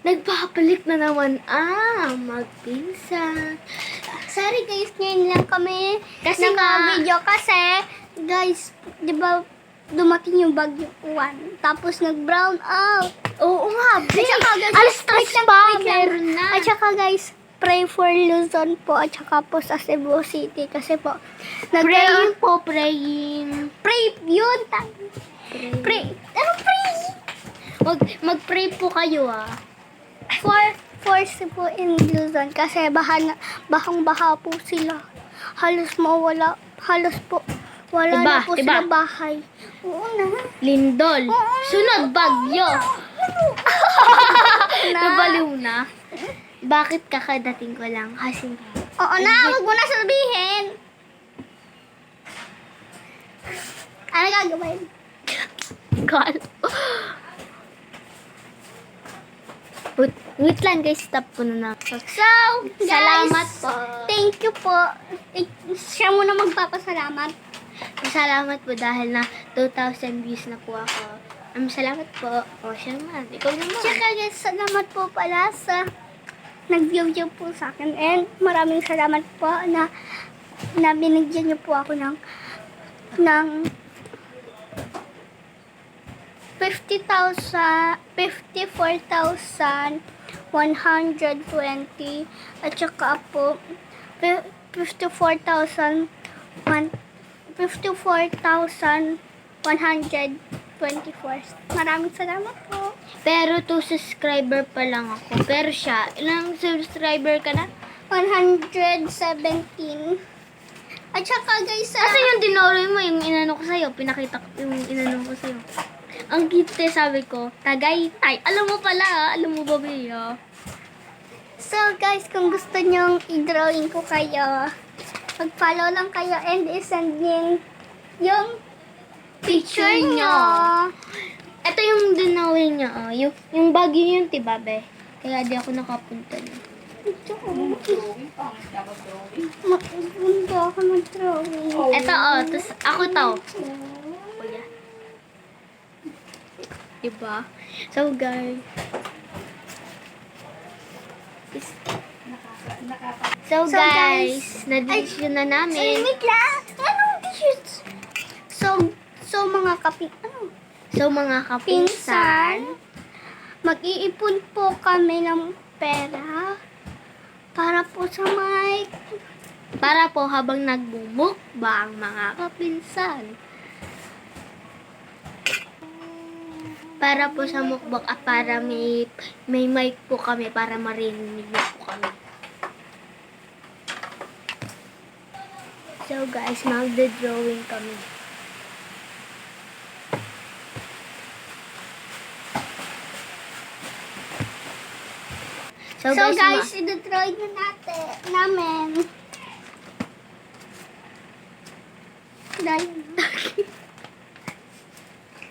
Nagpapalit na naman magpinsan. Sorry guys, ngayon lang kami Kasi nga- video kasi guys, di ba dumating yung bagyo Uwan, tapos nag-brown out. Oo nga, At saka guys, alas tres wait lang, pa, wait lang. meron na. At saka guys, pray for Luzon po at saka po sa Cebu City kasi po Praying po, praying. pray yun. Pray. Ano pray? Mag-pray po kayo For Cebu in Luzon kasi bahang-baha po sila. Halos mawala, halos po wala Diba? na po sila bahay. Oo na. Lindol. Sunod bagyo. Nabaliw na. Bakit kakadating ko lang? Kasi Oo na, wag mo na sabihin. Ano gagawin? Gal. Wait lang guys, stop ko na. So, guys, Salamat po. Thank you po. Siya muna magpapasalamat. Salamat po dahil na 2,000 views na po ako. Salamat po. O, siya naman. Ikaw naman. Tsaka guys, salamat po pala sa nag-view po sa akin. And maraming salamat po na binigyan niyo po ako ng 54,120 at saka po 54,124. Maraming salamat po. Pero 2 subscriber pa lang ako. Pero siya, ilang subscriber ka na? 117. At saka guys, Kasi yung dinoro mo, yung inano ko sa'yo, pinakita ko yung inano ko sa'yo. Ang cute sabi ko, Tagaytay. Alam mo pala, alam mo ba ba so guys, kung gusto nyong i-drawing ko kayo, mag-follow lang kayo and i-send yung picture nyo. Ito yung dinawin niya, yung bagyo yun, tibabe. Kaya di ako nakapunta niya. Magpunta ako mag-drawing. Ito, tapos ako to. Kuya. Diba? So, guys. So, guys, na-decision na Ay, namin. wait lang. Anong t-shirts? So mga So, mga kapinsan, pinsan, mag-iipon po kami ng pera para po sa mic. para po habang nagbumukbang mga kapinsan. Para po sa mukbang at para may mic po kami para marinig niyo po kami. So guys, magde-drawing kami. So guys, i-drawing na namin. Dahil.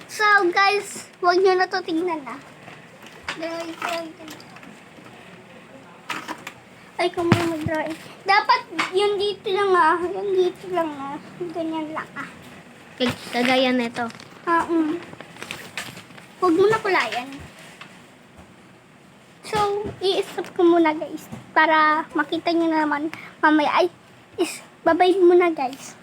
So guys, huwag nyo na to tingnan Drawing. Ay, kung may mag-drawing. Dapat yung dito lang yung dito lang ganyan lang Kagaya nito. Huwag mo na kulayan. So, i-stop ko muna guys para makita nyo naman mamaya. Ay, babay muna guys.